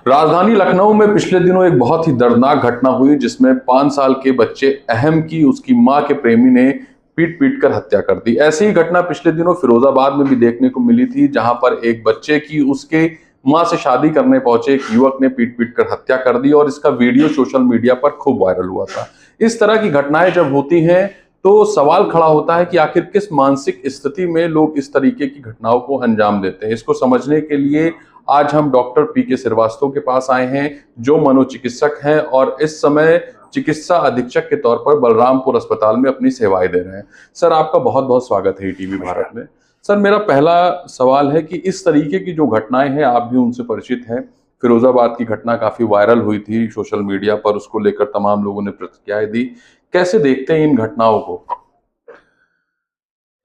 राजधानी लखनऊ में पिछले दिनों एक बहुत ही दर्दनाक घटना हुई जिसमें 5 साल के बच्चे अहम की उसकी मां के प्रेमी ने पीट पीट कर हत्या कर दी। ऐसी ही घटना पिछले दिनों फिरोजाबाद में भी देखने को मिली थी, जहां पर एक बच्चे की उसके मां से शादी करने पहुंचे एक युवक ने पीट पीट कर हत्या कर दी और इसका वीडियो सोशल मीडिया पर खूब वायरल हुआ था। इस तरह की घटनाएं जब होती हैं तो सवाल खड़ा होता है कि आखिर किस मानसिक स्थिति में लोग इस तरीके की घटनाओं को अंजाम देते हैं। इसको समझने के लिए आज हम डॉक्टर पी.के. श्रीवास्तव के पास आए हैं, जो मनोचिकित्सक हैं और इस समय चिकित्सा अधीक्षक के तौर पर बलरामपुर अस्पताल में अपनी सेवाएं दे रहे हैं। सर, आपका बहुत बहुत स्वागत है ईटीवी भारत में। सर, मेरा पहला सवाल है कि इस तरीके की जो घटनाएं हैं, आप भी उनसे परिचित हैं। फिरोजाबाद की घटना काफी वायरल हुई थी सोशल मीडिया पर, उसको लेकर तमाम लोगों ने प्रतिक्रियाएं दी। कैसे देखते हैं इन घटनाओं को?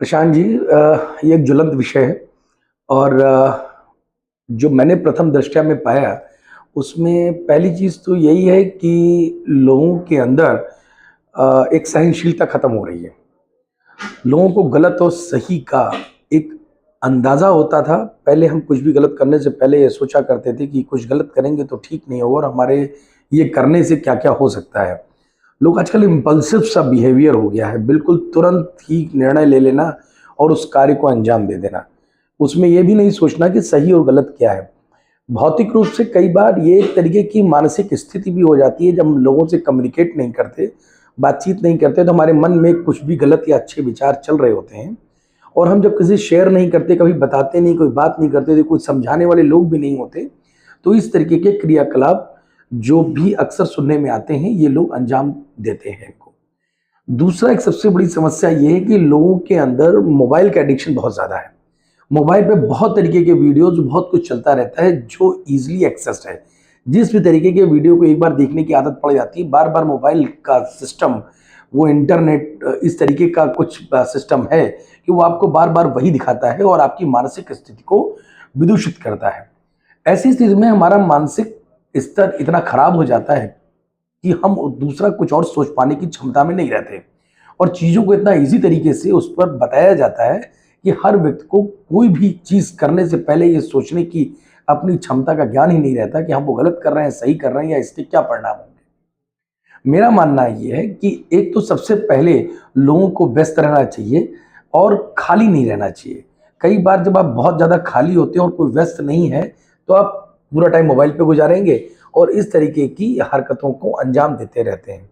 प्रशांत जी, ये एक ज्वलंत विषय है और जो मैंने प्रथम दृष्टया में पाया उसमें पहली चीज़ तो यही है कि लोगों के अंदर एक सहनशीलता खत्म हो रही है। लोगों को गलत और सही का एक अंदाज़ा होता था। पहले हम कुछ भी गलत करने से पहले ये सोचा करते थे कि कुछ गलत करेंगे तो ठीक नहीं होगा और हमारे ये करने से क्या क्या हो सकता है। लोग आजकल इम्पल्सिव सा बिहेवियर हो गया है, बिल्कुल तुरंत ही निर्णय ले लेना और उस कार्य को अंजाम दे देना। उसमें ये भी नहीं सोचना कि सही और गलत क्या है। भौतिक रूप से कई बार ये एक तरीके की मानसिक स्थिति भी हो जाती है, जब हम लोगों से कम्युनिकेट नहीं करते, बातचीत नहीं करते, तो हमारे मन में कुछ भी गलत या अच्छे विचार चल रहे होते हैं और हम जब किसी शेयर नहीं करते, कभी बताते नहीं, कोई बात नहीं करते, तो कुछ समझाने वाले लोग भी नहीं होते, तो इस तरीके के क्रियाकलाप जो भी अक्सर सुनने में आते हैं, ये लोग अंजाम देते हैं इनको। दूसरा, एक सबसे बड़ी समस्या ये है कि लोगों के अंदर मोबाइल का एडिक्शन बहुत ज़्यादा है। मोबाइल पे बहुत तरीके के वीडियोज, बहुत कुछ चलता रहता है जो ईजिली एक्सेस्ड है। जिस भी तरीके के वीडियो को एक बार देखने की आदत पड़ जाती है, बार बार मोबाइल का सिस्टम, वो इंटरनेट इस तरीके का कुछ सिस्टम है कि वो आपको बार बार वही दिखाता है और आपकी मानसिक स्थिति को विदूषित करता है। ऐसी स्थिति में हमारा मानसिक स्तर इतना खराब हो जाता है कि हम दूसरा कुछ और सोच पाने की क्षमता में नहीं रहते और चीज़ों को इतना इजी तरीके से उस पर बताया जाता है कि हर व्यक्ति को कोई भी चीज़ करने से पहले ये सोचने की अपनी क्षमता का ज्ञान ही नहीं रहता कि हम वो गलत कर रहे हैं, सही कर रहे हैं या इसके क्या परिणाम होंगे। मेरा मानना ये है कि एक तो सबसे पहले लोगों को व्यस्त रहना चाहिए और खाली नहीं रहना चाहिए। कई बार जब आप बहुत ज़्यादा खाली होते हैं और कोई व्यस्त नहीं है, तो आप पूरा टाइम मोबाइल पे गुजारेंगे और इस तरीके की हरकतों को अंजाम देते रहते हैं।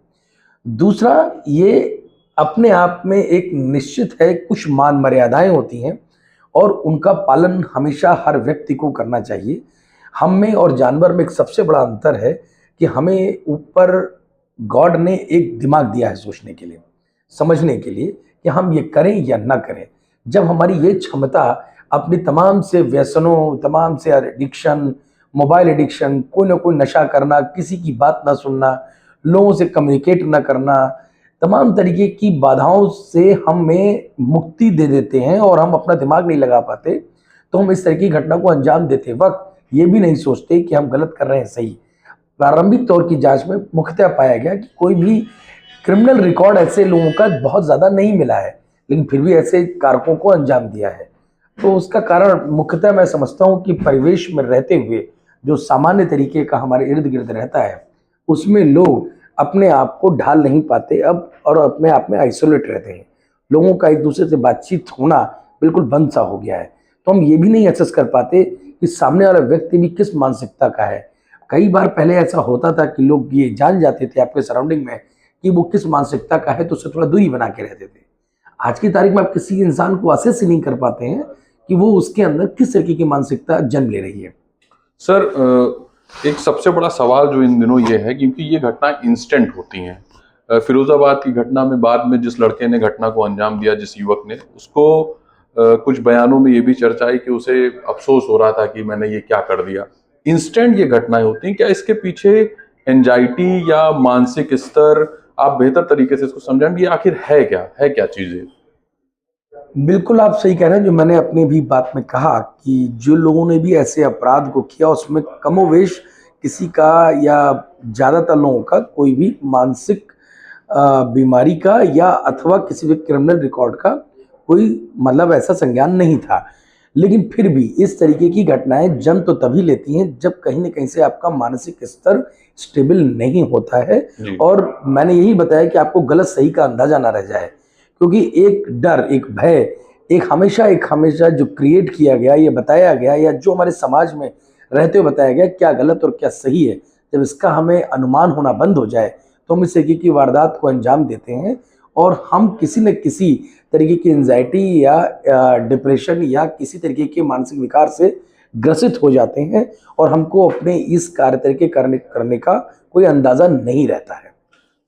दूसरा, ये अपने आप में एक निश्चित है, कुछ मान मर्यादाएं होती हैं और उनका पालन हमेशा हर व्यक्ति को करना चाहिए। हम में और जानवर में एक सबसे बड़ा अंतर है कि हमें ऊपर गॉड ने एक दिमाग दिया है सोचने के लिए, समझने के लिए कि हम ये करें या ना करें। जब हमारी ये क्षमता अपनी तमाम से व्यसनों, तमाम से एडिक्शन, मोबाइल एडिक्शन, कोई ना कोई नशा करना, किसी की बात ना सुनना, लोगों से कम्युनिकेट ना करना, तमाम तरीके की बाधाओं से हमें मुक्ति दे देते हैं और हम अपना दिमाग नहीं लगा पाते, तो हम इस तरह की घटना को अंजाम देते वक्त ये भी नहीं सोचते कि हम गलत कर रहे हैं, सही। प्रारंभिक तौर की जांच में मुख्यतः पाया गया कि कोई भी क्रिमिनल रिकॉर्ड ऐसे लोगों का बहुत ज़्यादा नहीं मिला है, लेकिन फिर भी ऐसे कारकों को अंजाम दिया है। तो उसका कारण मुख्यतः मैं समझता हूँ कि परिवेश में रहते हुए जो सामान्य तरीके का हमारे इर्द गिर्द रहता है, उसमें लोग अपने आप को ढाल नहीं पाते अब और अपने आप में आइसोलेट रहते हैं। लोगों का एक दूसरे से बातचीत होना बिल्कुल बंद सा हो गया है, तो हम ये भी नहीं एसेस कर पाते कि सामने वाला व्यक्ति भी किस मानसिकता का है। कई बार पहले ऐसा होता था कि लोग ये जान जाते थे आपके सराउंडिंग में कि वो किस मानसिकता का है, तो उससे थोड़ा दूरी बना के रहते थे। आज की तारीख में आप किसी इंसान को असेस ही नहीं कर पाते हैं कि वो उसके अंदर किस तरीके की मानसिकता जन्म ले रही है। सर, एक सबसे बड़ा सवाल जो इन दिनों ये है, क्योंकि ये घटना इंस्टेंट होती हैं। फिरोजाबाद की घटना में बाद में जिस लड़के ने घटना को अंजाम दिया, जिस युवक ने, उसको कुछ बयानों में ये भी चर्चा आई कि उसे अफसोस हो रहा था कि मैंने ये क्या कर दिया। इंस्टेंट ये घटनाएं होती हैं, क्या इसके पीछे एंजाइटी या मानसिक स्तर, आप बेहतर तरीके से इसको समझाएं कि आखिर है क्या चीज़ है? बिल्कुल आप सही कह रहे हैं। जो मैंने अपनी भी बात में कहा कि जो लोगों ने भी ऐसे अपराध को किया, उसमें कमोवेश किसी का या ज़्यादातर लोगों का कोई भी मानसिक बीमारी का या अथवा किसी भी क्रिमिनल रिकॉर्ड का कोई मतलब ऐसा संज्ञान नहीं था। लेकिन फिर भी इस तरीके की घटनाएं जन्म तो तभी लेती हैं जब कहीं ना कहीं से आपका मानसिक स्तर स्टेबल नहीं होता है। जी। और मैंने यही बताया कि आपको गलत सही का अंदाजा ना रह जाए, क्योंकि एक डर, एक भय, एक हमेशा जो क्रिएट किया गया, ये बताया गया, या जो हमारे समाज में रहते हुए बताया गया क्या गलत और क्या सही है, जब इसका हमें अनुमान होना बंद हो जाए तो हम इस तरीके की वारदात को अंजाम देते हैं और हम किसी न किसी तरीके की एंजाइटी या डिप्रेशन या किसी तरीके के मानसिक विकार से ग्रसित हो जाते हैं और हमको अपने इस कार्य तरीके करने का कोई अंदाजा नहीं रहता है।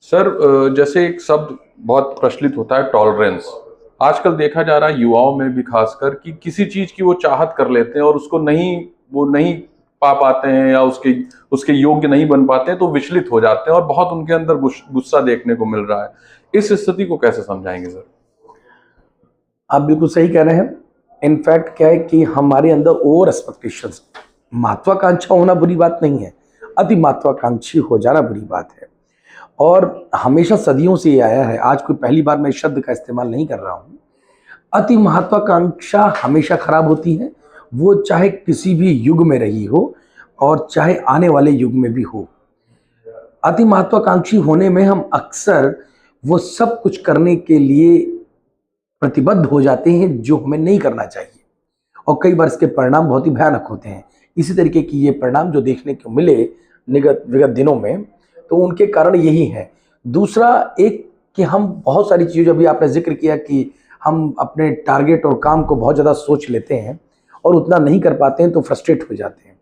सर, जैसे एक शब्द बहुत प्रचलित होता है, टॉलरेंस। आजकल देखा जा रहा है युवाओं में भी खासकर कि किसी चीज की वो चाहत कर लेते हैं और उसको वो नहीं पा पाते हैं या उसके उसके योग्य नहीं बन पाते हैं तो विचलित हो जाते हैं और बहुत उनके अंदर गुस्सा देखने को मिल रहा है। इस स्थिति को कैसे समझाएंगे सर? आप बिल्कुल सही कह रहे हैं। इनफैक्ट क्या है कि हमारे अंदर ओवर एक्सपेक्टेशंस, महत्वाकांक्षा होना बुरी बात नहीं है, अति महत्वाकांक्षी हो जाना बुरी बात है। और हमेशा सदियों से ये आया है, आज कोई पहली बार मैं इस शब्द का इस्तेमाल नहीं कर रहा हूँ। अति महत्वाकांक्षा हमेशा खराब होती है, वो चाहे किसी भी युग में रही हो और चाहे आने वाले युग में भी हो। अति महत्वाकांक्षी होने में हम अक्सर वो सब कुछ करने के लिए प्रतिबद्ध हो जाते हैं जो हमें नहीं करना चाहिए, और कई बार इसके परिणाम बहुत ही भयानक होते हैं। इसी तरीके की ये परिणाम जो देखने को मिले विगत दिनों में, तो उनके कारण यही है। दूसरा एक कि हम बहुत सारी चीज़ें, अभी आपने जिक्र किया कि हम अपने टारगेट और काम को बहुत ज़्यादा सोच लेते हैं और उतना नहीं कर पाते हैं तो फ्रस्ट्रेट हो जाते हैं।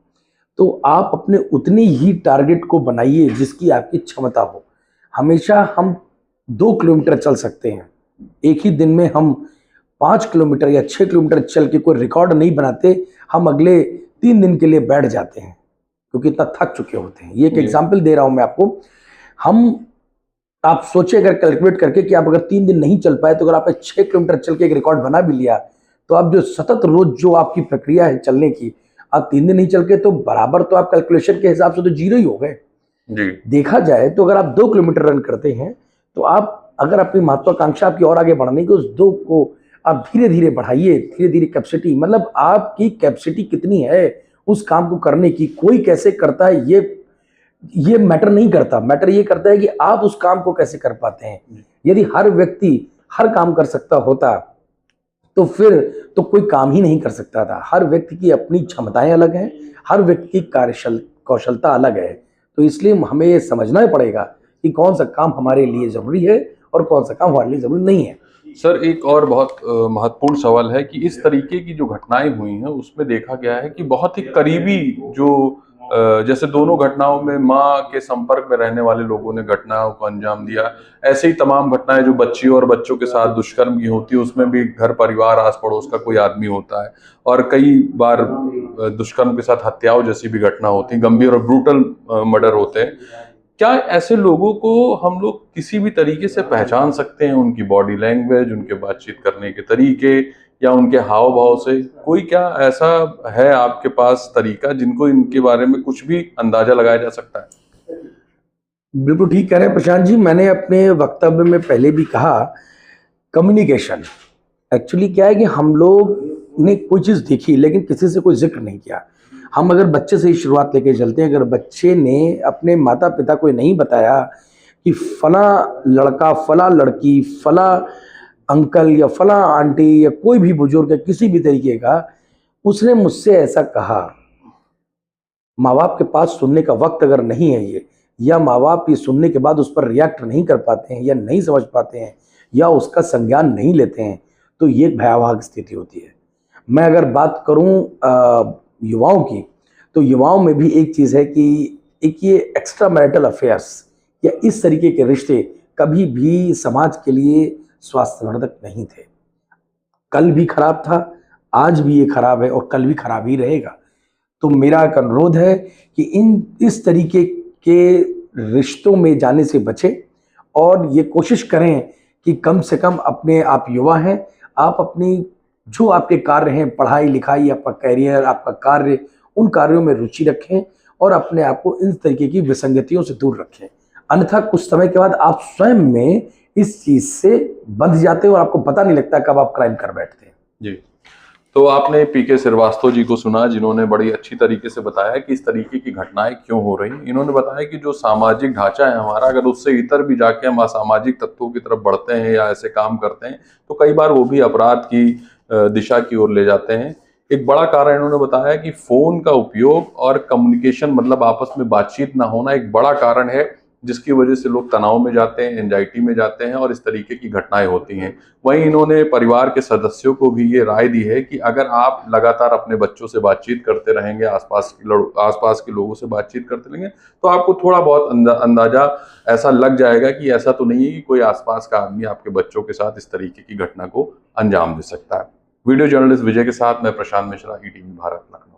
तो आप अपने उतनी ही टारगेट को बनाइए जिसकी आपकी क्षमता हो। हमेशा हम 2 किलोमीटर चल सकते हैं, एक ही दिन में हम 5 किलोमीटर या 6 किलोमीटर चल के कोई रिकॉर्ड नहीं बनाते, हम अगले 3 दिन के लिए बैठ जाते हैं क्योंकि इतना थक चुके होते हैं। ये एक एग्जाम्पल दे रहा हूं मैं आपको। आप सोचिए अगर कैलकुलेट करके कि आप अगर 3 दिन नहीं चल पाए, तो अगर आपने 6 किलोमीटर चल के एक रिकॉर्ड बना भी लिया, तो आप जो सतत रोज जो आपकी प्रक्रिया है चलने की, आप 3 दिन नहीं चल के तो बराबर, तो आप कैलकुलेशन के हिसाब से तो जीरो ही हो गए। जी। देखा जाए तो अगर आप 2 किलोमीटर रन करते हैं तो आप अगर अपनी महत्वाकांक्षा आपकी और आगे बढ़ने की, उस 2 को आप धीरे धीरे बढ़ाइए, धीरे धीरे कैपेसिटी, मतलब आपकी कैपेसिटी कितनी है उस काम को करने की। कोई कैसे करता है ये मैटर नहीं करता, मैटर ये करता है कि आप उस काम को कैसे कर पाते हैं। यदि हर व्यक्ति हर काम कर सकता होता तो फिर तो कोई काम ही नहीं कर सकता था। हर व्यक्ति की अपनी क्षमताएं अलग हैं, हर व्यक्ति की कौशलता अलग है। तो इसलिए हमें ये समझना ही पड़ेगा कि कौन सा काम हमारे लिए जरूरी है और कौन सा काम हमारे लिए जरूरी नहीं है। सर, एक और बहुत महत्वपूर्ण सवाल है कि इस तरीके की जो घटनाएं हुई हैं उसमें देखा गया है कि बहुत ही करीबी जो जैसे दोनों घटनाओं में माँ के संपर्क में रहने वाले लोगों ने घटनाओं को अंजाम दिया, ऐसे ही तमाम घटनाएं जो बच्चियों और बच्चों के साथ दुष्कर्म की होती है उसमें भी घर परिवार आस पड़ोस का कोई आदमी होता है, और कई बार दुष्कर्म के साथ हत्याओं जैसी भी घटना होती है, गंभीर और ब्रूटल मर्डर होते हैं। क्या ऐसे लोगों को हम लोग किसी भी तरीके से पहचान सकते हैं, उनकी बॉडी लैंग्वेज, उनके बातचीत करने के तरीके या उनके हाव भाव से? कोई क्या ऐसा है आपके पास तरीका जिनको इनके बारे में कुछ भी अंदाजा लगाया जा सकता है? बिल्कुल ठीक कह रहे हैं प्रशांत जी। मैंने अपने वक्तव्य में पहले भी कहा, कम्युनिकेशन एक्चुअली क्या है कि हम लोग ने कोई चीज़ देखी लेकिन किसी से कोई जिक्र नहीं किया। हम अगर बच्चे से ही शुरुआत लेके चलते हैं, अगर बच्चे ने अपने माता पिता को नहीं बताया कि फला लड़का, फला लड़की, फला अंकल या फला आंटी या कोई भी बुजुर्ग या किसी भी तरीके का उसने मुझसे ऐसा कहा, माँ बाप के पास सुनने का वक्त अगर नहीं है ये, या माँ बाप ये सुनने के बाद उस पर रिएक्ट नहीं कर पाते हैं या नहीं समझ पाते हैं या उसका संज्ञान नहीं लेते हैं, तो ये भयावह स्थिति होती है। मैं अगर बात करूं युवाओं की, तो युवाओं में भी एक चीज़ है कि एक ये एक्स्ट्रा मैरिटल अफेयर्स या इस तरीके के रिश्ते कभी भी समाज के लिए स्वास्थ्यवर्धक नहीं थे। कल भी खराब था, आज भी ये खराब है और कल भी खराब ही रहेगा। तो मेरा एक अनुरोध है कि इस तरीके के रिश्तों में जाने से बचें और ये कोशिश करें कि कम से कम अपने, आप युवा हैं, आप अपनी जो आपके कार्य हैं, पढ़ाई लिखाई, आपका कैरियर, आपका कार्य, उन कार्यों में रुचि रखें और अपने आप को इन तरीके की विसंगतियों से दूर रखें। अन्यथा कुछ समय के बाद आप स्वयं में इस चीज से बंध जाते हैं और आपको पता नहीं लगता कब आप क्राइम कर बैठते हैं। जी। तो आपने पीके श्रीवास्तव जी को सुना, जिन्होंने बड़ी अच्छी तरीके से बताया कि इस तरीके की घटनाएं क्यों हो रही। इन्होंने बताया कि जो सामाजिक ढांचा है हमारा, अगर उससे इतर भी जाके हम असामाजिक तत्वों की तरफ बढ़ते हैं या ऐसे काम करते हैं तो कई बार वो भी अपराध की दिशा की ओर ले जाते हैं। एक बड़ा कारण इन्होंने बताया कि फोन का उपयोग और कम्युनिकेशन, मतलब आपस में बातचीत ना होना, एक बड़ा कारण है जिसकी वजह से लोग तनाव में जाते हैं, एंजाइटी में जाते हैं और इस तरीके की घटनाएं होती हैं। वहीं इन्होंने परिवार के सदस्यों को भी ये राय दी है कि अगर आप लगातार अपने बच्चों से बातचीत करते रहेंगे, आसपास के लोगों से बातचीत करते रहेंगे, तो आपको थोड़ा बहुत अंदाजा ऐसा लग जाएगा कि ऐसा तो नहीं है कि कोई आसपास का आदमी आपके बच्चों के साथ इस तरीके की घटना को अंजाम दे सकता है। वीडियो जर्नलिस्ट विजय के साथ मैं प्रशांत मिश्रा, ईटीवी भारत, लखनऊ।